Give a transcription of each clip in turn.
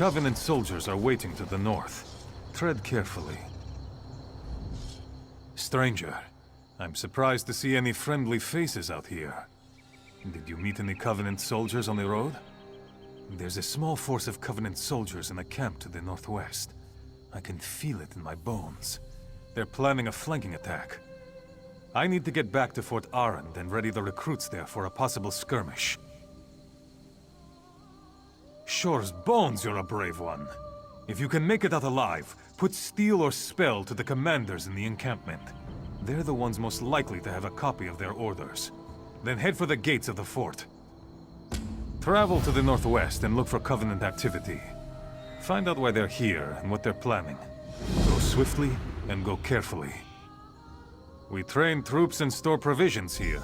Covenant soldiers are waiting to the north. Tread carefully. Stranger, I'm surprised to see any friendly faces out here. Did you meet any Covenant soldiers on the road? There's a small force of Covenant soldiers in a camp to the northwest. I can feel it in my bones. They're planning a flanking attack. I need to get back to Fort Arend and ready the recruits there for a possible skirmish. Shore's bones, you're a brave one. If you can make it out alive, put steel or spell to the commanders in the encampment. They're the ones most likely to have a copy of their orders. Then head for the gates of the fort. Travel to the northwest and look for Covenant activity. Find out why they're here and what they're planning. Go swiftly and go carefully. We train troops and store provisions here.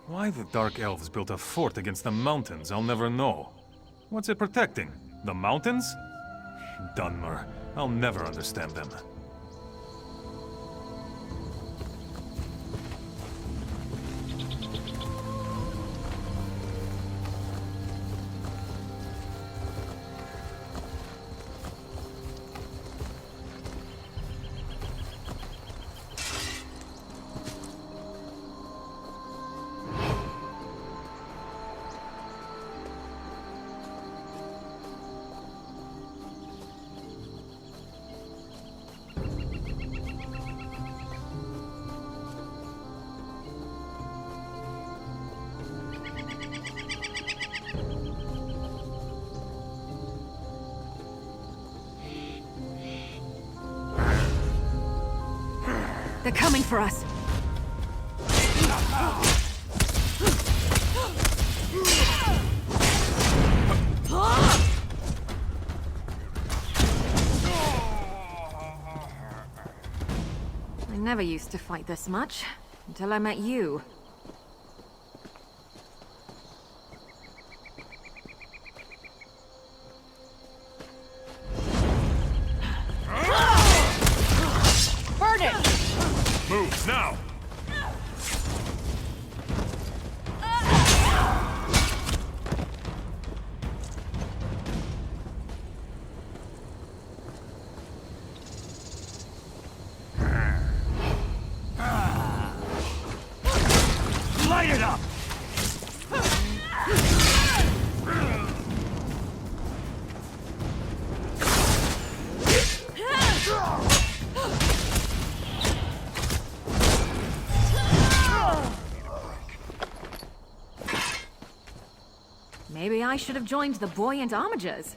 Why the Dark Elves built a fort against the mountains, I'll never know. What's it protecting? The mountains? Dunmer. I'll never understand them. They're coming for us. I never used to fight this much, until I met you. Move, now! Light it up! Maybe I should have joined the buoyant armigers.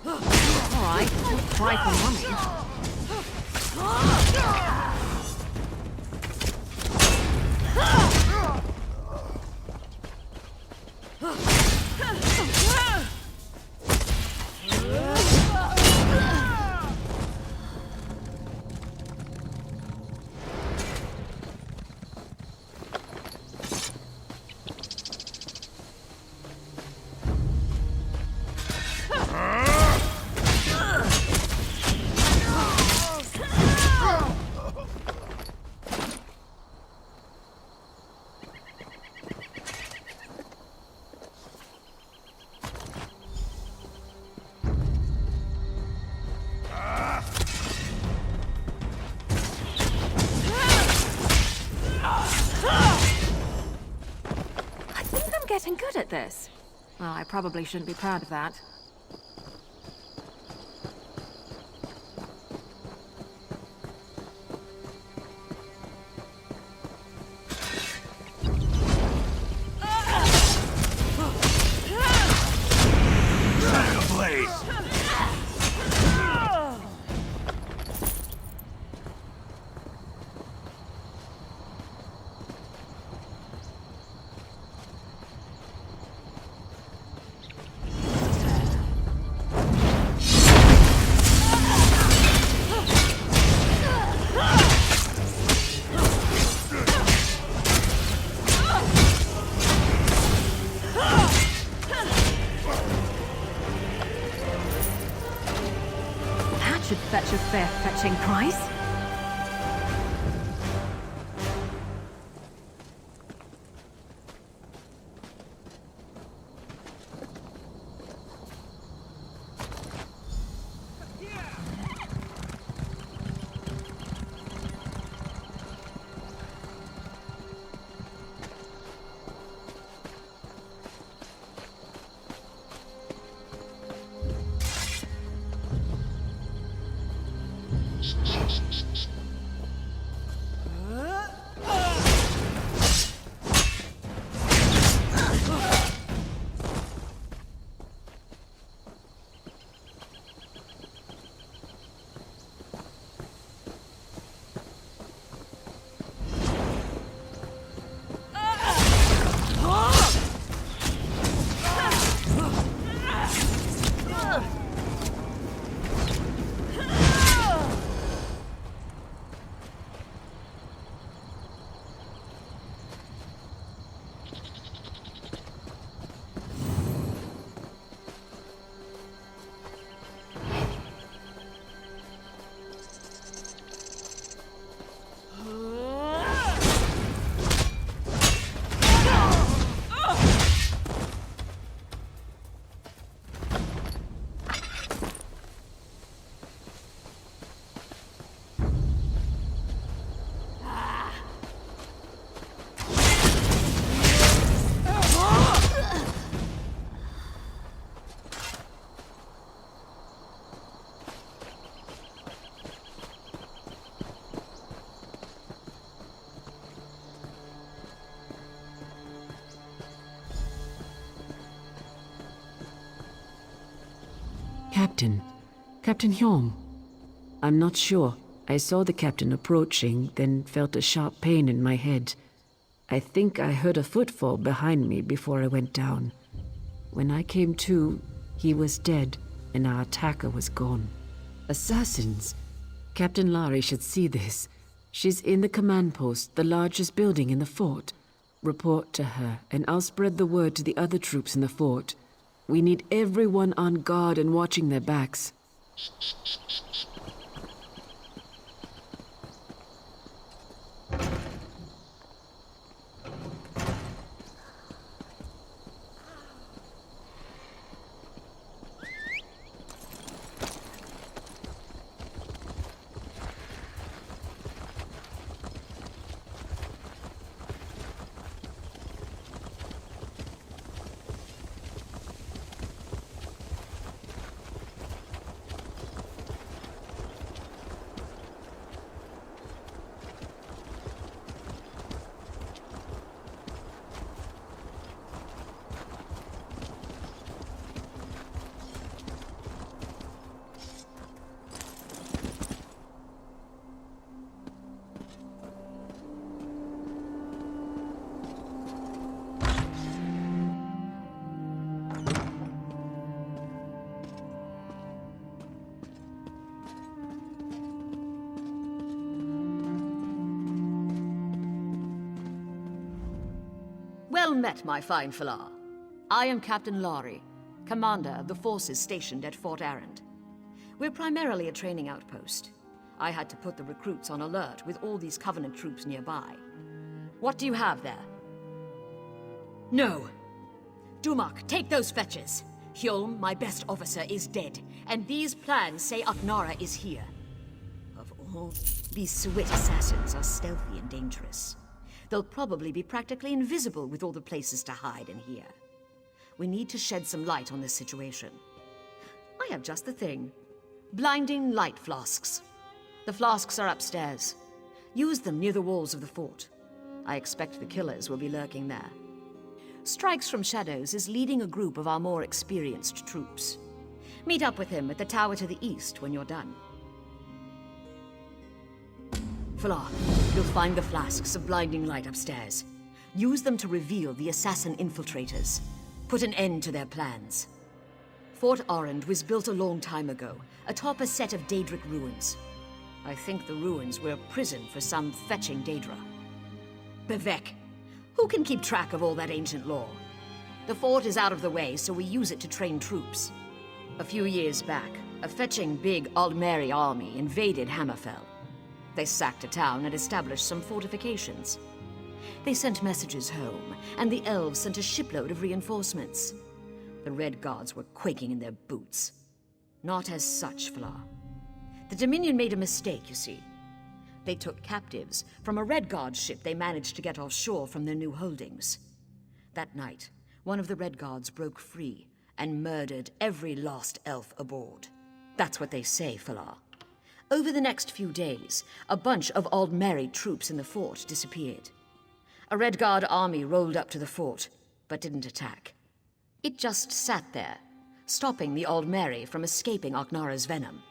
Alright, don't cry for mommy. getting good at this. Well, I probably shouldn't be proud of that. Should fetch a fair fetching price. Captain Hyom. I'm not sure. I saw the captain approaching, then felt a sharp pain in my head. I think I heard a footfall behind me before I went down. When I came to, he was dead, and our attacker was gone. Assassins! Captain Lari should see this. She's in the command post, the largest building in the fort. Report to her, and I'll spread the word to the other troops in the fort. We need everyone on guard and watching their backs. Well met, my fine Falar. I am Captain Lari, commander of the forces stationed at Fort Arrant. We're primarily a training outpost. I had to put the recruits on alert with all these Covenant troops nearby. What do you have there? No. Dumak, take those fetches. Hyolm, my best officer, is dead, and these plans say Aknara is here. Of all, these Swit assassins are stealthy and dangerous. They'll probably be practically invisible with all the places to hide in here. We need to shed some light on this situation. I have just the thing. Blinding light flasks. The flasks are upstairs. Use them near the walls of the fort. I expect the killers will be lurking there. Strikes from Shadows is leading a group of our more experienced troops. Meet up with him at the tower to the east when you're done. Falar, you'll find the flasks of blinding light upstairs. Use them to reveal the assassin infiltrators. Put an end to their plans. Fort Arend was built a long time ago, atop a set of Daedric ruins. I think the ruins were a prison for some fetching Daedra. Bevek, who can keep track of all that ancient lore? The fort is out of the way, so we use it to train troops. A few years back, a fetching big Aldmeri army invaded Hammerfell. They sacked a town and established some fortifications. They sent messages home, and the elves sent a shipload of reinforcements. The Red Guards were quaking in their boots. Not as such, Falar. The Dominion made a mistake, you see. They took captives from a Red Guard ship they managed to get offshore from their new holdings. That night, one of the Red Guards broke free and murdered every lost elf aboard. That's what they say, Falar. Over the next few days, a bunch of Aldmeri troops in the fort disappeared. A Red Guard army rolled up to the fort, but didn't attack. It just sat there, stopping the Aldmeri from escaping Oknara's venom.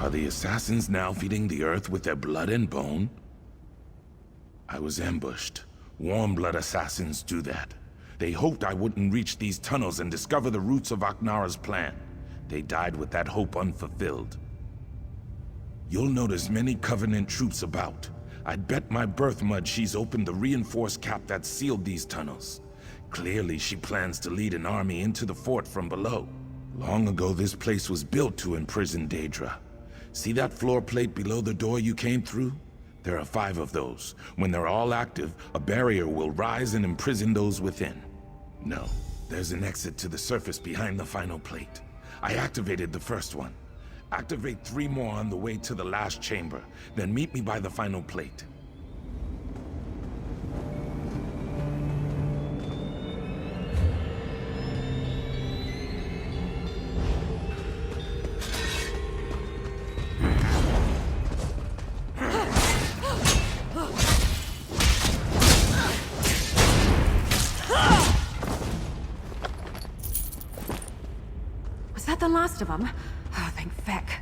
Are the assassins now feeding the earth with their blood and bone? I was ambushed. Warm-blood assassins do that. They hoped I wouldn't reach these tunnels and discover the roots of Aknara's plan. They died with that hope unfulfilled. You'll notice many Covenant troops about. I'd bet my birth mud she's opened the reinforced cap that sealed these tunnels. Clearly, she plans to lead an army into the fort from below. Long ago, this place was built to imprison Daedra. See that floor plate below the door you came through? There are 5 of those. When they're all active, a barrier will rise and imprison those within. No, there's an exit to the surface behind the final plate. I activated the first one. Activate 3 more on the way to the last chamber, then meet me by the final plate. Was that the last of them? Oh, thank feck.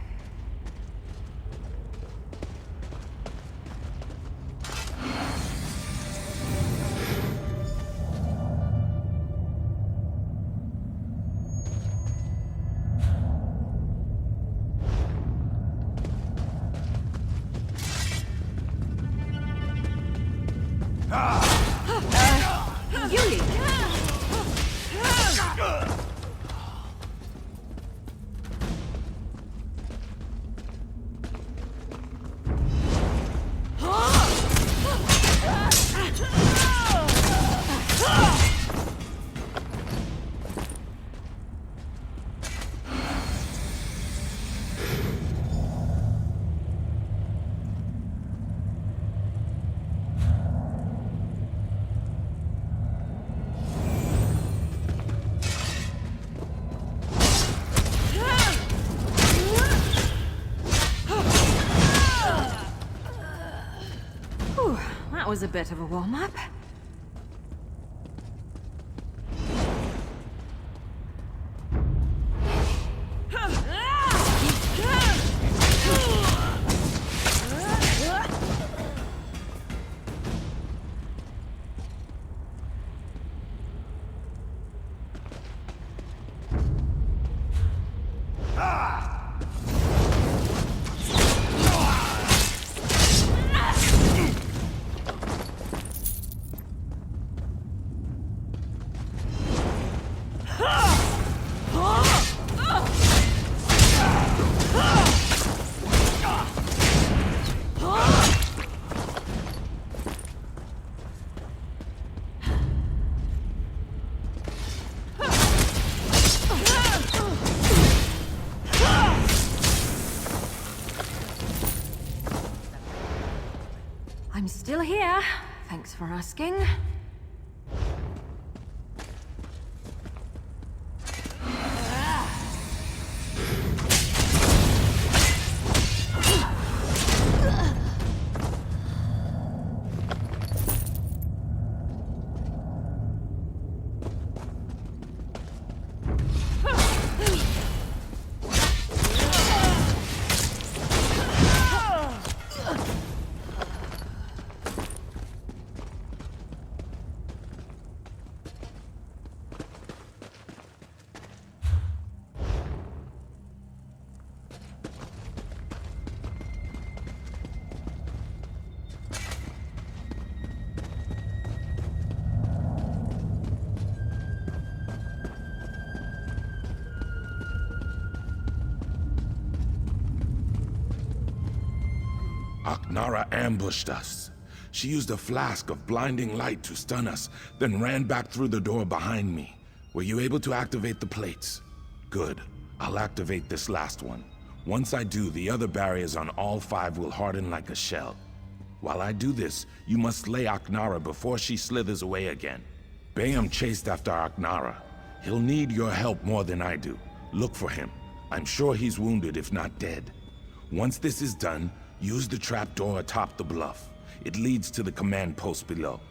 That was a bit of a warm-up. I'm still here. Thanks for asking. Aknara ambushed us. She used a flask of blinding light to stun us, then ran back through the door behind me. Were you able to activate the plates? Good. I'll activate this last one. Once I do, the other barriers on all 5 will harden like a shell. While I do this, you must slay Aknara before she slithers away again. Bayam chased after Aknara. He'll need your help more than I do. Look for him. I'm sure he's wounded, if not dead. Once this is done, use the trapdoor atop the bluff. It leads to the command post below.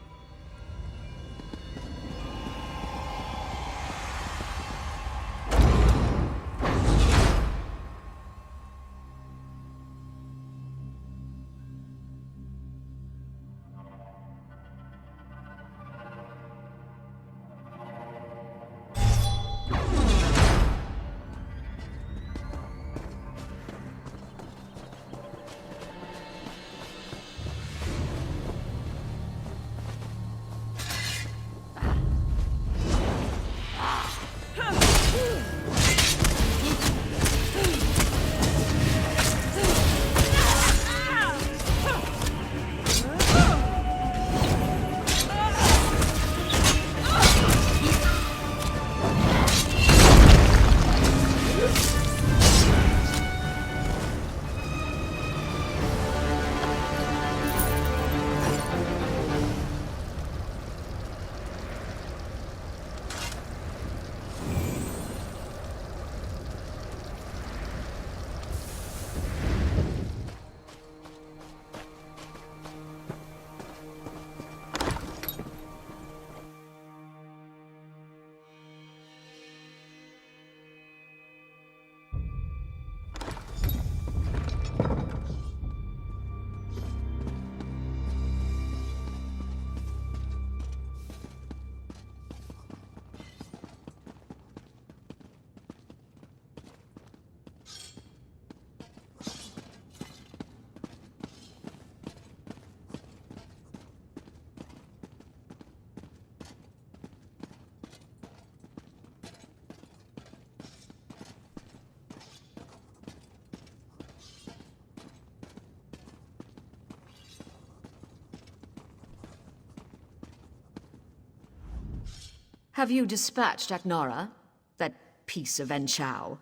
Have you dispatched Aknara? That piece of Enchow?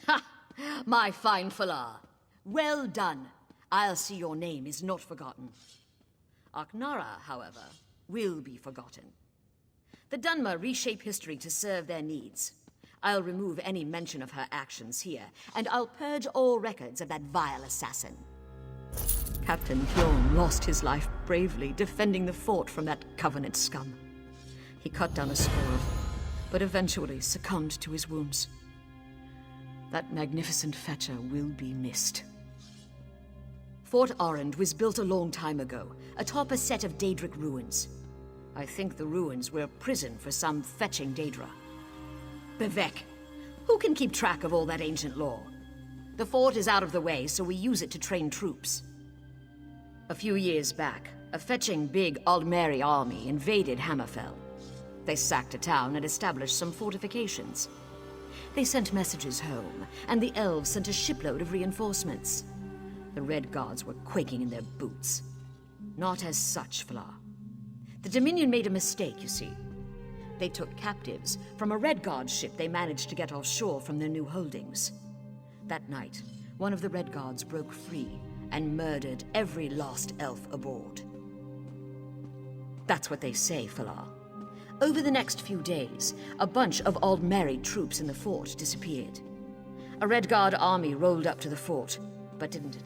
Ha! My fine Falar. Well done. I'll see your name is not forgotten. Aknara, however, will be forgotten. The Dunmer reshape history to serve their needs. I'll remove any mention of her actions here, and I'll purge all records of that vile assassin. Captain Hjorm lost his life bravely defending the fort from that Covenant scum. He cut down a squirrel, but eventually succumbed to his wounds. That magnificent fetcher will be missed. Fort Orend was built a long time ago, atop a set of Daedric ruins. I think the ruins were a prison for some fetching Daedra. Bevek, who can keep track of all that ancient lore? The fort is out of the way, so we use it to train troops. A few years back, a fetching big Aldmeri army invaded Hammerfell. They sacked a town and established some fortifications. They sent messages home, and the elves sent a shipload of reinforcements. The Red Guards were quaking in their boots. Not as such, Fla. The Dominion made a mistake, you see. They took captives from a Red Guard ship they managed to get offshore from their new holdings. That night, one of the Red Guards broke free and murdered every lost elf aboard. That's what they say, Falar. Over the next few days, a bunch of Aldmeri troops in the fort disappeared. A Red Guard army rolled up to the fort, but didn't